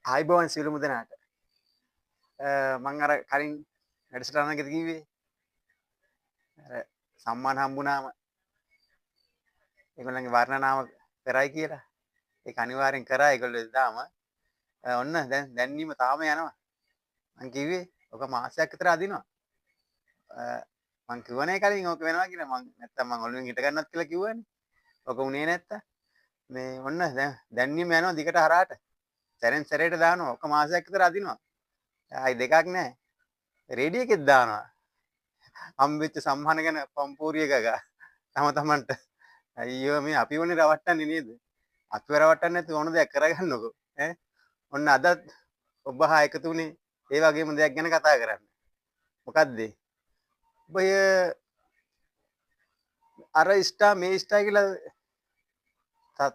ආයිබෝවන් සියලුම දෙනාට. මං අර කලින් වැඩසටහනකදී කිව්වේ අර සම්මාන හම්බුනාම ඒගොල්ලන්ගේ වර්ණනාව කරයි කියලා. ඒක අනිවාර්යෙන් කරා ඒගොල්ලෝ එදාම. ඔන්න දැන්වීම තාම යනවා. මං කිව්වේ ඔක මාසයක් විතර අදිනවා. මං කිව්වනේ කලින් ඕක වෙනවා කියලා. මං නැත්තම් මං ඔළුවෙන් හිට ගන්නත් කියලා කිව්වනේ. ඔක උනේ නැත්තම් මේ ඔන්න දැන්වීම යනවා දිගට හරහාට. සැරෙන් සැරේට දානවා. ඔක මාසයක් විතර අදිනවා. ආයි දෙකක් නැහැ. රේඩියෝ එකෙත් දානවා. හම්බෙච්ච සම්මාන ගැන පම්පූරිය ගගා තම තමන්ට අයියෝ මේ අපි වනේ රවට්ටන්නේ නේද? අපිව රවට්ටන්නේ නැතුව ඕන දෙයක් කරගන්නකො ඈ. ඔන්න අදත් ඔබ හා එකතු වුණේ ඒ වගේම දෙයක් ගැන කතා කරන්න. මොකද්ද? ඔබ අර ස්ටා මේ ස්ටා කියලා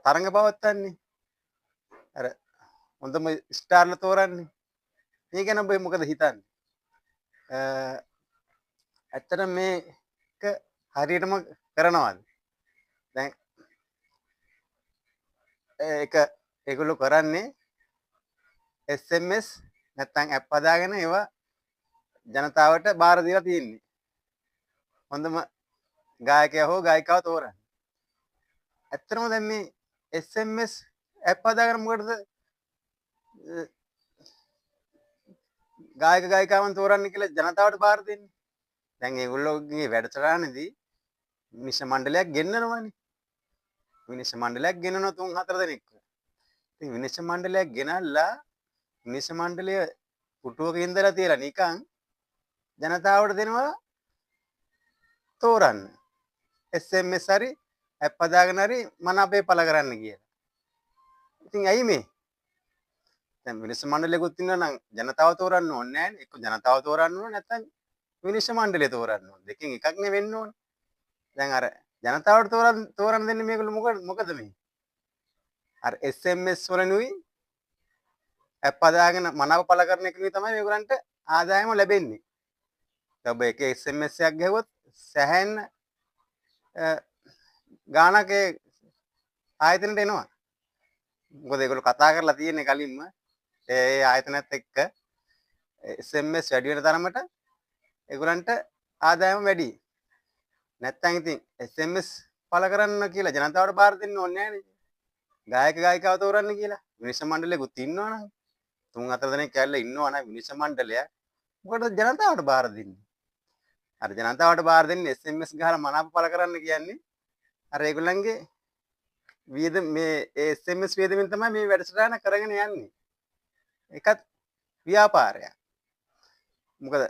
තරඟ පවත්වන්නේ. අර හොඳම ස්ටාර්ලා තෝරන්නේ. මේ ගැන ඔබ මොකද හිතන්නේ? ඇත්තට මේක හරියටම කරනවාද? දැන් ඒගොල්ලෝ කරන්නේ SMS නැත්නම් ඇප් හදාගෙන ඒවා ජනතාවට බාර දීලා තියෙන්නේ. හොඳම ගායකයා හෝ ගායිකාව තෝරන්න. ඇත්තටම දැන් මේ SMS ඇප් හදාගෙන මොකටද ගායක ගායිකාවන් තෝරන්නේ කියලා ජනතාවට බාර දෙන්නේ? දැන් ඒගොල්ලෝගේ වැඩසටහනේදී විනිශ්චය මණ්ඩලයක් ගෙන්නනවානේ. විනිශ්චය මණ්ඩලයක් ගෙනනවා 3-4 දෙනෙක්. ඉතින් විනිශ්චය මණ්ඩලයක් ගෙනල්ලා විනිශ්චය මණ්ඩලය පුටුවක ඉඳලා තියලා නිකන් ජනතාවට දෙනවා තෝරන්න. SMS හරි ඇප් හදාගෙන හරි මන අපේ පළ කරන්න කියලා. ඉතින් ඇයි මේ? දැන් විනිශ්චය මණ්ඩලයකුත් ඉන්නවා නම් ජනතාව තෝරන්න ඕනේ නෑනේ. එක්ක ජනතාව තෝරන්න ඕනේ නැත්නම් විනිශ්චය මණ්ඩලය තෝරන්න ඕනේ. දෙකෙන් එකක් නේ වෙන්න ඕනේ. දැන් අර ජනතාවට තෝරන්න දෙන්නේ මේගොල්ලෝ මොකද මේ? අර SMS වලනුයි ඇප් හදාගෙන මනාව පළ කරන එකනුයි තමයි මේගොල්ලන්ට ආදායම ලැබෙන්නේ. ඔබ එක SMS එකක් ගැහුවොත් සැහැන්න ගානක ආයතනට එනවා. මොකද ඒගොල්ලෝ කතා කරලා තියෙන්නේ කලින්ම ඒ ආයතනත් එක්ක SMS වැඩි වෙන තරමට ඒගොල්ලන්ට ආදායම වැඩි. නැත්තම් ඉතින් SMS පළ කරන්න කියලා ජනතාවට බාර දෙන්න ඕනේ නෑනේ. ගායක ගායිකාව තෝරන්න කියලා විනිශ්චය මණ්ඩලයකුත් ඉන්නවනම් 3-4 දෙනෙක් ඇවිල්ලා ඉන්නවනම් විනිශ්චය මණ්ඩලය මොකටද ජනතාවට බාර දෙන්නේ? අර ජනතාවට බාර දෙන්නේ SMS ගහලා මනාප පළ කරන්න කියන්නේ අර ඒගොල්ලන්ගේ වියදම මේ SMS වියදමින් තමයි මේ වැඩසටහන කරගෙන යන්නේ. ඒකත් ව්‍යාපාරයක්. මොකද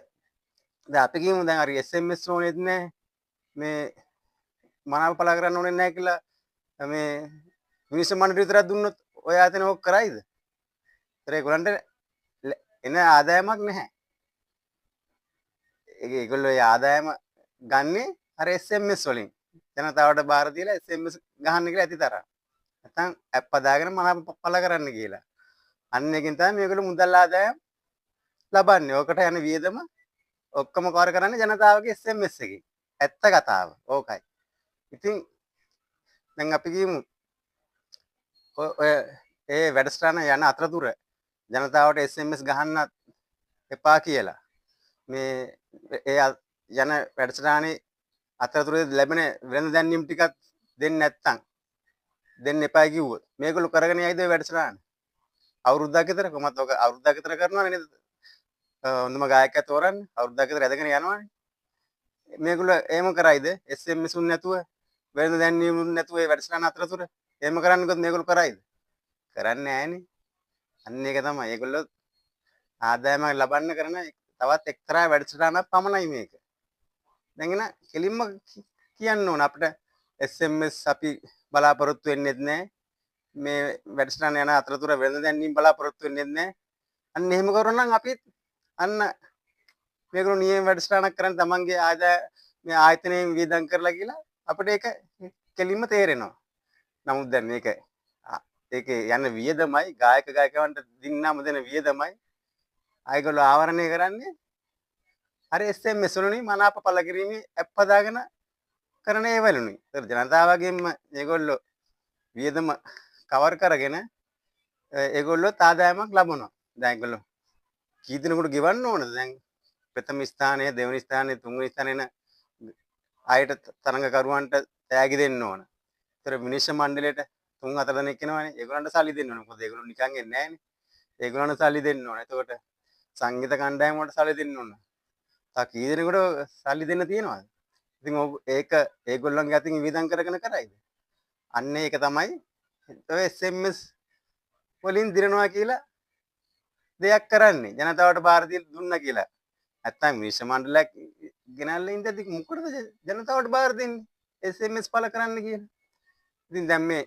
දැන් අපි කියමු දැන් අර SMS ඕනෙත් නැහැ. මේ මනාප පළ කරන්න ඕනේ නැහැ කියලා මේ විනිශ්චය මණ්ඩලය විතරක් දුන්නොත් ඔය ආයතන ඕක කරයිද? ඒතර ඒගොල්ලන්ට එන ආදායමක් නැහැ. ඒගොල්ලෝ ඒ ආදායම ගන්නේ අර SMS වලින්. ජනතාවට බාර දීලා SMS ගහන්න කියලා ඇති තරම්. නැත්නම් ඇප් හදාගෙන මනාප පළ කරන්න කියලා. අන්න එකෙන් තමයි මේගොල්ලෝ මුදල් ආදායම් ලබන්නේ. ඕකට යන වියදම ඔක්කොම කවර කරන්නේ ජනතාවගේ SMS එකෙන්. ඇත්ත කතාව. ඕකයි. ඉතින් දැන් අපි කියමු ඔය ඒ වැඩසටහන යන අතරතුර ජනතාවට SMS ගහන්න එපා කියලා. මේ ඒ යන වැඩසටහනේ අතරතුරේ ලැබෙන වෙළඳ දැන්වීම් ටිකක් දෙන්නේ නැත්තම් දෙන්න එපා කිව්වොත් මේගොල්ලෝ කරගෙන යයිද ඔය වැඩසටහන? අවුරුද්දක් විතර කොහොමද ඔක අවුරුද්දක් විතර කරනවනේ නේද? හොඳම ගායකයා තෝරන්න අවුරුද්දක් විතර ඇදගෙන යනවනේ. මේගොල්ලෝ එහෙම කරයිද? SMS උන් නැතුව වෙළඳ දැන්වීම් උන් නැතුව ඒ වැඩසටහන අතරතුර එහෙම කරන්නකොත් මේගොල්ලෝ කරයිද? කරන්නේ නැහනේ. අන්න ඒක තමයි. ඒගොල්ලෝ ආදායමක් ලබන්න කරන තවත් එක්තරා වැඩසටහනක් පමණයි මේක. දැන් එන කෙලින්ම කියන්න ඕන අපිට SMS අපි බලාපොරොත්තු වෙන්නෙත් නැහැ. මේ වැඩසටහන යන අතරතුර වෙළඳ දැන්වීම් බලාපොරොත්තු වෙන්නෙත් නැහැ. අන්න එහෙම කරනවා නම් අපිත් අන්න මේගොල්ලෝ නියම වැඩසටහනක් කරන් තමන්ගේ ආදාය මේ ආයතනයෙන් වියදම් කරලා කියලා අපිට ඒක කෙලින්ම තේරෙනවා. නමුත් දැන් මේක ඒකේ යන වියදමයි ගායක ගායිකවන්ට දින්නාම දෙන වියදමයි අයගොල්ලෝ ආවරණය කරන්නේ අර SMS වලුනේ මනාප පළ කිරීමේ ඇප් හදාගෙන කරන ඒවලුනේ. ඒතර ජනතාවගෙන්ම මේගොල්ලෝ වියදම කවර් කරගෙන ඒගොල්ලොත් ආදායමක් ලබනවා. දැන් ඒගොල්ලෝ කී දෙනෙකුට ගෙවන්න ඕනද? දැන් ප්‍රථම ස්ථානය, දෙවෙනි ස්ථානය, තුන්වෙනි ස්ථානය එන අයට තරඟකරුවන්ට තෑගි දෙන්න ඕන. ඒතර විනිශ්චය මණ්ඩලයට 3-4 දෙනෙක් එනවනේ. ඒගොල්ලන්ට සල්ලි දෙන්න ඕන. මොකද ඒගොල්ලෝ නිකන් එන්නේ නැහනේ. ඒගොල්ලන්ට සල්ලි දෙන්න ඕන. එතකොට සංගීත කණ්ඩායම වලට සල්ලි දෙන්න ඕන. තා කී දෙනෙකුට සල්ලි දෙන්න තියෙනවද? ඉතින් ඒක ඒගොල්ලන්ගේ අතින් වියදම් කරගෙන කරයිද? අන්න ඒක තමයි ඔය SMS වලින් දිරනවා කියලා දෙයක් කරන්නේ. ජනතාවට බාර දුන්නා කියලා. නැත්තම් විනිශ්චය මණ්ඩලයක් ගෙනල්ලා ඉඳි මොකටද ජනතාවට බාර දෙන්නේ? SMS පළ කරන්න කියලා. ඉතින් දැන් මේ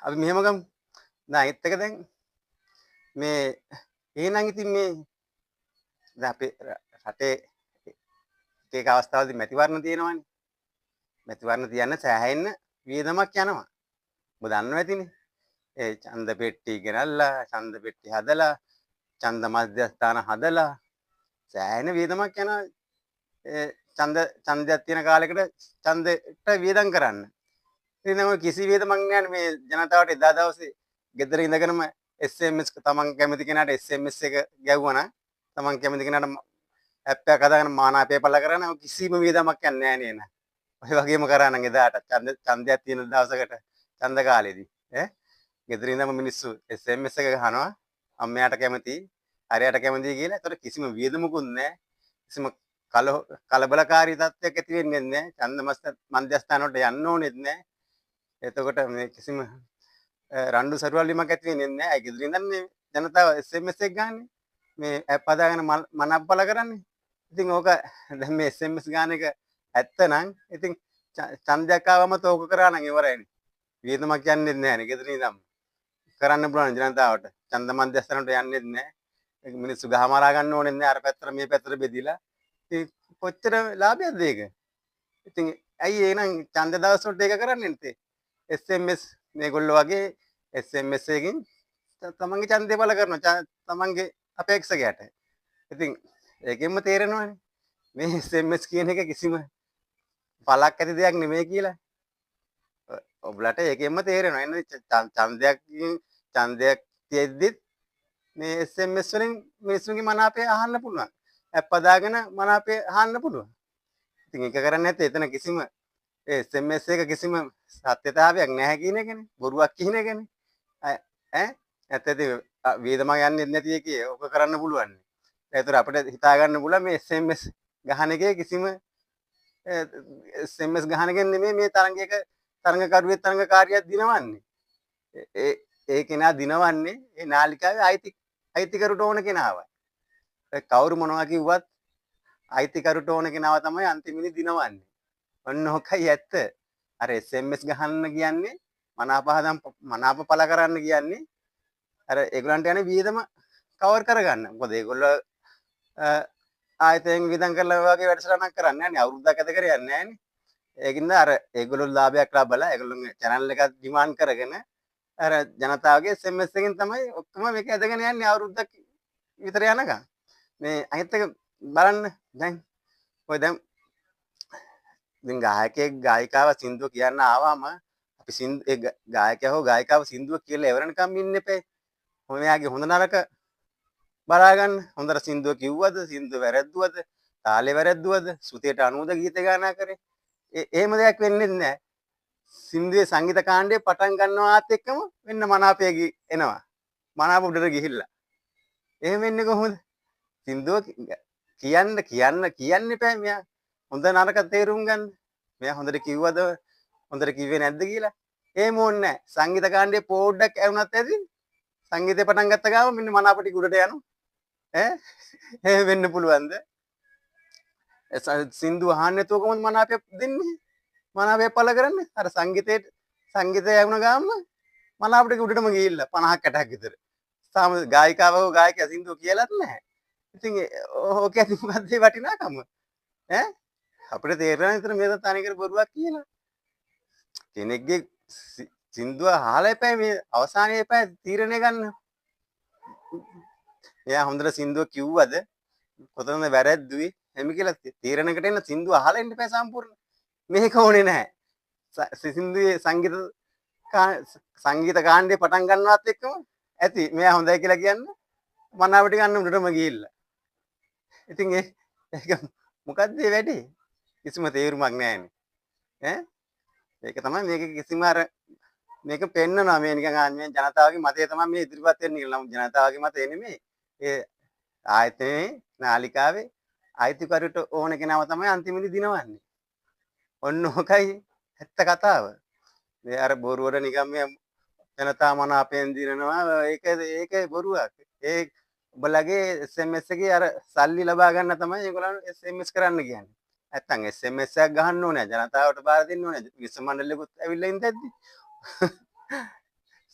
අපි මෙහෙම ගමු. දැන් අනිත් එක දැන් මේ එහෙනම් ඉතින් මේ දැන් අපේ රටේ එක අවස්ථාවලදී මැතිවරණ තියෙනවානේ. මැතිවරණ තියන්න සෑහෙන්න වියදමක් යනවා. ඔබ දන්නව ඇතිනේ. ඒ ඡන්ද පෙට්ටි ගෙනල්ලා, ඡන්ද පෙට්ටි හදලා, ඡන්ද මධ්‍යස්ථාන හදලා සෑහෙන වියදමක් යනවා. ඒ ඡන්දයක් තියෙන කාලෙකට ඡන්දෙට වියදම් කරන්න. ඉතින් ඔය කිසි වියදමක් නැහැ මේ ජනතාවට එදා දවසේ ගෙදර ඉඳගෙනම SMS තමන් කැමති කෙනාට SMS එක ගැව්වා නම් තමන් කැමති කෙනාට ඇප් එකක් හදාගෙන මානාපය පළ කරන කිසිම වියදමක් යන්නේ නැහැ නේද? ඔය වගේම කරා නම් එදාට ඡන්දයක් තියෙන දවසකට ඡන්ද කාලෙදී ඈ ගෙදර ඉඳන්ම මිනිස්සු SMS එක ගහනවා අම්මයාට කැමති හරියට කැමති කියලා. ඒතර කිසිම වියදමකුත් නැහැ. කිසිම කලබලකාරී තත්ත්වයක් ඇති වෙන්නේ නැහැ. ඡන්ද මධ්‍යස්ථාන වලට යන්න ඕනෙත් නැහැ. එතකොට මේ කිසිම රණ්ඩු සරුවල් වීමක් ඇති වෙන්නේ නැහැ. ඒ ගෙදර ඉඳන් මේ ජනතාව SMS එක ගන්නනේ. මේ ඇප් හදාගෙන මනක් බල කරන්නේ. ඉතින් ඕක දැන් මේ SMS ගාන එක ඇත්ත නම් ඉතින් ඡන්දයක් ආවම තෝක කරා නම් ඉවරයිනේ. වියදමක් යන්නේ නැහැ නේ ගෙදර ඉඳන්. කරන්න පුළුවන් ජනතාවට. ඡන්ද මධ්‍යස්ථානට යන්නේත් නැහැ. ඒක මිනිස්සු ගහමරා ගන්න ඕනෙත් නැහැ. අර පැත්තට මේ පැත්තට බෙදිලා. ඉතින් කොච්චර ලාභයක්ද ඒක? ඉතින් ඇයි එහෙනම් ඡන්ද දවස් වලට ඒක කරන්නේ නැත්තේ? SMS මේගොල්ලෝ වගේ SMS එකකින් තමන්ගේ ඡන්දය බල කරනවා. තමන්ගේ අපේක්ෂකයාට. ඉතින් ඒකෙන්ම තේරෙනවානේ. මේ SMS කියන එක කිසිම පළක් ඇති දෙයක් නෙමෙයි කියලා. ඔබලට ඒකෙන්ම තේරෙනවා. එන්නේ ඡන්දයක් තියෙද්දිත් මේ SMS වලින් මිනිස්සුන්ගේ මනාපය අහන්න පුළුවන්. ඇප් හදාගෙන මනාපය අහන්න පුළුවන්. ඉතින් ඒක කරන්නේ නැත්නම් එතන කිසිම SMS එක කිසිම සත්‍යතාවයක් නැහැ කියන එකනේ. බොරුවක් කියන එකනේ. ඈ ඇත්තටම වේදමක් යන්නේ නැති එකේ ඔක කරන්න පුළුවන්. ඒතර අපිට හිතා ගන්න පුළුවන් මේ SMS ගහන එකේ කිසිම SMS ගහන එකෙන් නෙමෙයි මේ තරංගකරුවේ තරංගකාරියක් දිනවන්නේ. ඒ කෙනා දිනවන්නේ ඒ නාලිකාවේ අයිතිකරුට ඕන කෙනාවයි. කවුරු මොනවා කිව්වත් අයිතිකරුට ඕන කෙනාව තමයි අන්තිමේදී දිනවන්නේ. ඔන්න ඔකයි ඇත්ත. අර SMS ගහන්න කියන්නේ මනාප පළ කරන්න කියන්නේ අර ඒගොල්ලන්ට යන්නේ වියදම කවර් කරගන්න. මොකද ඒගොල්ලෝ ආයතයෙන් වියදම් කරලා වගේ වැඩසටහනක් කරන්නේ නැහැ නේ. අවුරුද්දක් ඇත කරේ යන්නේ නැහැ නේ. ඒකින්ද අර ඒගොල්ලෝ ලාභයක් ලබලා ඒගොල්ලෝගේ channel එකක් ඩිමාන්ඩ් කරගෙන අර ජනතාවගේ SMS එකෙන් තමයි ඔක්කොම මේක ඇදගෙන යන්නේ අවුරුද්දක් විතර යනකම්. මේ අනිත් එක බලන්න දැන් ඔය දැන් ගායකයෙක් ගායිකාව සින්දුව කියන්න ආවම අපි ඒ ගායකයා හෝ ගායිකාව සින්දුව කියලා එවරනකම් ඉන්න එපේ. මෙයාගේ හොඳ නරක බලා ගන්න. හොඳට සින්දුව කිව්වද, සින්දුව වැරද්දුවද, තාලේ වැරද්දුවද, සුතියට අනුවද ගීත ගායනා කරේ. එහෙම දෙයක් වෙන්නේ නැහැ. සින්දුවේ සංගීත කාණ්ඩය පටන් ගන්නවාත් එක්කම වෙන්න මනාපය එනවා. මනාප උඩට ගිහිල්ලා. එහෙම වෙන්නේ කොහොමද? සින්දුව කියන්න එපා මෙයා. හොඳ නරක තේරුම් ගන්න. මෙයා හොඳට කිව්වද හොඳට කිව්වේ නැද්ද කියලා. එහෙම ඕනේ නැහැ. සංගීත කාණ්ඩයේ පොඩ්ඩක් ඇවුනත් ඇති. සංගීතේ පටන් ගත්ත ගාම මෙන්න මනාපටි උඩට යනවා. ඈ එහෙම වෙන්න පුළුවන්ද? සින්දුව අහන්න නැතුව කොහොමද මනාපය දෙන්නේ? මනාපය පළ කරන්නේ? අර සංගීතය ඇවුන ගාම මනාපටි උඩටම ගිහිල්ලා 50ක් 60ක් විතර. සාම ගායිකාව හෝ ගායකයා සින්දුව කියලාත් නැහැ. ඉතින් ඕක ඇති මොකද්ද ඒ වටිනාකම? ඈ අපිට තේරෙනවා විතර මේක තනිකර බොරුවක් කියලා. කෙනෙක්ගේ සින්දුව අහලා එපා මේ අවසානයේ එපා තීරණය ගන්න. එයා හොඳට සින්දුව කිව්වද කොතනද වැරද්දුයි එමෙ කියලා තීරණයකට එන්න සින්දුව අහලා ඉන්න එපා සම්පූර්ණ. මේක ඕනේ නැහැ. සින්දුවේ සංගීත සංගීත කාණ්ඩේ පටන් ගන්නවත් එක්කම ඇති මෙයා හොඳයි කියලා කියන්න මනාවට ගන්න උඩටම ගිහිල්ලා. ඉතින් ඒක මොකද්ද මේ වැඩේ? කිසිම තේරුමක් නැහැනේ. ඈ ඒක තමයි මේක කිසිම අර මේක පෙන්නනවා මේ නිකන් මේ ජනතාවගේ මතය තමයි මේ ඉදිරිපත් වෙන්නේ කියලා. නමුත් ජනතාවගේ මතය නෙමෙයි. ඒ ආයතනයේ නාලිකාවේ අයිතිකරුට ඕන කෙනාව තමයි අන්තිමේදී දිනවන්නේ. ඔන්න ඕකයි ඇත්ත කතාව. මේ අර බොරුවට නිකන් මේ ජනතා මනාපෙන් දිනනවා ඒක බොරුවක්. ඒ ඔබලගේ SMS එකේ අර සල්ලි ලබා ගන්න තමයි ඒගොල්ලන් SMS කරන්න කියන්නේ. නැත්තම් SMS එකක් ගහන්න ඕනේ ජනතාවට බාර දෙන්න ඕනේ. විශ්ව මණ්ඩලෙකුත් ඇවිල්ලා ඉඳද්දි.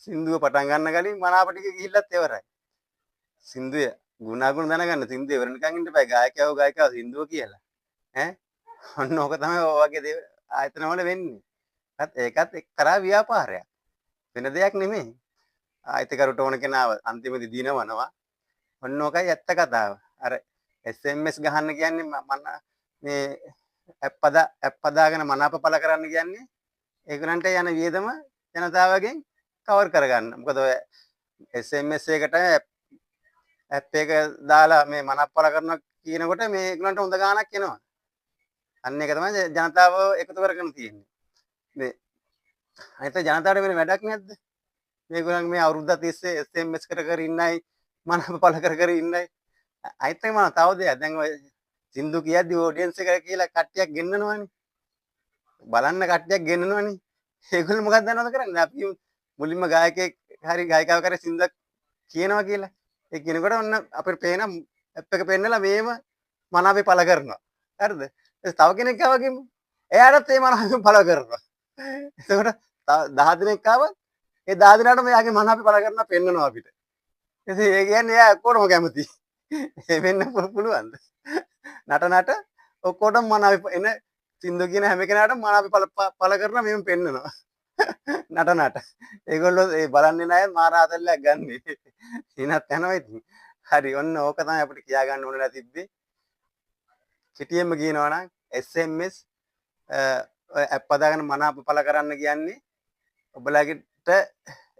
සින්දුව පටන් ගන්න කලින් මනාප ටික ගිහිල්ලත් ඉවරයි. සින්දුවේ ගුණාගුණ දැනගන්න සින්දුව ඉවර නිකන් ඉන්න බෑ. ගායකයෝ සින්දුව කියලා. ඈ ඔන්න ඕක තමයි ඔය වගේ ආයතන වල වෙන්නේ. ඒකත් එක්තරා ව්‍යාපාරයක්. වෙන දෙයක් නෙමෙයි. ආයතකරුට ඕන කෙනාව අන්තිමේදී දිනවනවා. ඔන්න ඕකයි ඇත්ත කතාව. අර SMS ගහන්න කියන්නේ මේ ඇප් පදාගෙන මනාප පළ කරන්න කියන්නේ ඒගොල්ලන්ට යන වියදම ජනතාවගෙන් කවර් කරගන්න. මොකද ඔය SMS එකට ඇප් එක දාලා මේ මනාප පළ කරනවා කියනකොට මේ ඒගොල්ලන්ට හොඳ ගාණක් එනවා. අන්න ඒක තමයි ජනතාව එකතු කරගෙන තියෙන්නේ. මේ අනිත් ජනතාවට වෙන වැඩක් නැද්ද? මේගොල්ලන් මේ අවුරුද්දක් තිස්සේ SMS කර කර ඉන්නයි මනාප පළ කර කර ඉන්නයි. අනිත් එක මම තව දෙයක් දැන් ඔය සින්දු කියද්දි ඔඩියන්ස් එක කියලා කට්ටියක් ගෙන්නනවනේ. බලන්න කට්ටියක් ගෙන්නනවනේ. ඒගොල්ලෝ මොකක්ද දන්නවද කරන්නේ? අපි මුලින්ම ගායකයෙක් හරි ගායිකාවක් හරි සින්දුවක් කියනවා කියලා. ඒ කියනකොට ඔන්න අපිට පේන ඇප් එක පෙන්නලා මේම මනාපේ පළ කරනවා. හරිද? තව කෙනෙක් ආවගෙම එයාටත් ඒ මනාපේ පළ කරනවා. එතකොට 10 දිනක් ආවොත් ඒ 10 දිනාට මෙයාගේ මනාපේ පළ කරනවා පෙන්නනවා අපිට. ඉතින් ඒ කියන්නේ එයා ඔක්කොටම කැමති. ඒ වෙන්න පුළුවන්ද? නට ඔක්කොටම මනාපේ එන සින්දු කියන හැම කෙනාටම මනාපේ පළ කරනවා මෙහෙම පෙන්නනවා. නට ඒගොල්ලෝ ඒ බලන්නේ නැහැ මාරාතල්ලයක් ගන්නෙ. ඉනත් යනවා ඉතින්. හරි ඔන්න ඕක තමයි අපිට කියා ගන්න ඕනලා තිබ්බේ. සිටියෙම කියනවා නම් SMS ඇප් හදාගෙන මනාප පළ කරන්න කියන්නේ ඔබලාගෙට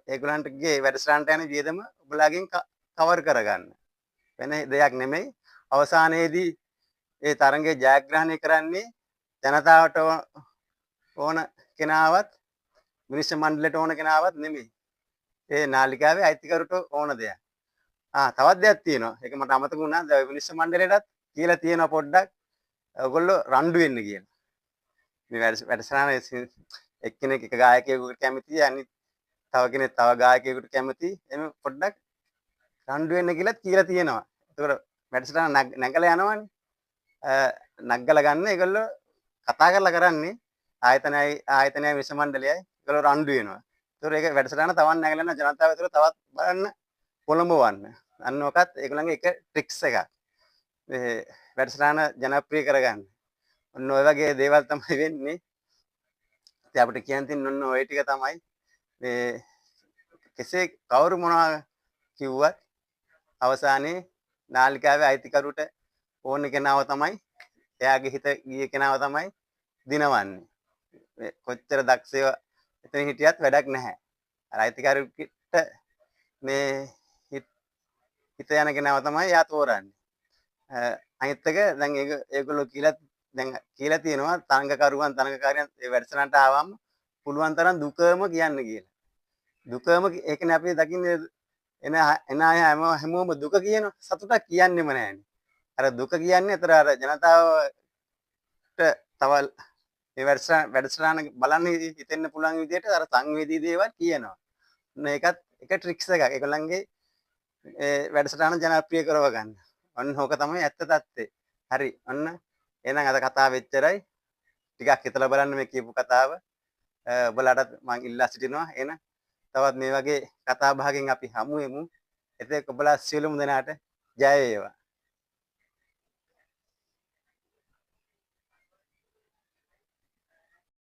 ඒගොල්ලන්ටගේ වැඩසටහනට යන වියදම ඔබලාගෙන් කවර් කරගන්න. වෙන දෙයක් නෙමෙයි. අවසානයේදී ඒ තරඟය ජයග්‍රහණය කරන්නේ ජනතාවට ඕන කෙනාවත් මිනිස් මණ්ඩලයට ඕන කෙනාවත් නෙමෙයි. ඒ නාලිකාවේ අයිතිකරුට ඕන දෙයක්. තවත් දෙයක් තියෙනවා. ඒක මට අමතක වුණා. දැන් මිනිස් මණ්ඩලයටත් කියලා තියෙනවා පොඩ්ඩක්. ඔයගොල්ලෝ රණ්ඩු වෙන්න කියලා. මේ වැඩසටහන එක්කෙනෙක් එක ගායකයෙකුට කැමතියි අනිත් තව කෙනෙක් තව ගායකයෙකුට කැමතියි. එමෙ පොඩ්ඩක් රණ්ඩු වෙන්න කියලා තියෙනවා. ඒතකොට වැඩසටහන නැගලා යනවනේ. නග්ගලා ගන්න ඒගොල්ලෝ කතා කරලා කරන්නේ ආයතනයයි විශ්ව මණ්ඩලයයි ඒගොල්ලෝ රණ්ඩු වෙනවා. ඒතකොට ඒක වැඩසටහන තවත් නැගලා යන ජනතාව ඒතකොට තවත් බලන්න පොළඹවන්න. අන්න ඔකත් ඒගොල්ලන්ගේ එක ට්‍රික්ස් එකක්. මේ වැඩසටහන ජනප්‍රිය කරගන්න. ඔන්න ඔය වගේ දේවල් තමයි වෙන්නේ. ඉතින් අපිට කියන්න තියෙන ඔන්න ඔය ටික තමයි මේ කෙසේ කවුරු මොනවා කිව්වත් අවසානයේ නාලිකාවේ අයිතිකරුට ඕන කෙනාව තමයි එයාගේ හිත ගිය කෙනාව තමයි දිනවන්නේ. කොච්චර දක්ෂව එතන හිටියත් වැඩක් නැහැ. අර අයිතිකරුට මේ හිත යන කෙනාව තමයි එයා තෝරන්නේ. අනිත් එක දැන් ඒගොල්ලෝ කියලා තියෙනවා තරඟකාරයන් ඒ වැඩසටහනට ආවම පුළුවන් තරම් දුකම කියන්න කියලා. දුකම ඒ කියන්නේ අපි දකින්නේ එන අය හැමෝම දුක කියන සතුටක් කියන්නෙම නැහැනේ. අර දුක කියන්නේ අතර අර ජනතාවට තව මේ වැඩසටහන බලන්න හිතෙන්න පුළුවන් විදිහට අර සංවේදී දේවල් කියනවා. මේකත් එක ට්‍රික්ස් එකක්. ඒගොල්ලන්ගේ වැඩසටහන ජනප්‍රිය කරව ගන්න. ඔන්න ඕක තමයි ඇත්ත தත්ත්වය. හරි. ඔන්න එහෙනම් අද කතාව එච්චරයි. ටිකක් හිතලා බලන්න මේ කියපු කතාව. ඔයාලටත් මම ඉල්ලා සිටිනවා. එන තවත් මේ වගේ කතා භාගයෙන් අපි හමු වෙමු. එතෙක් ඔබලා සියලුම දෙනාට ජය වේවා.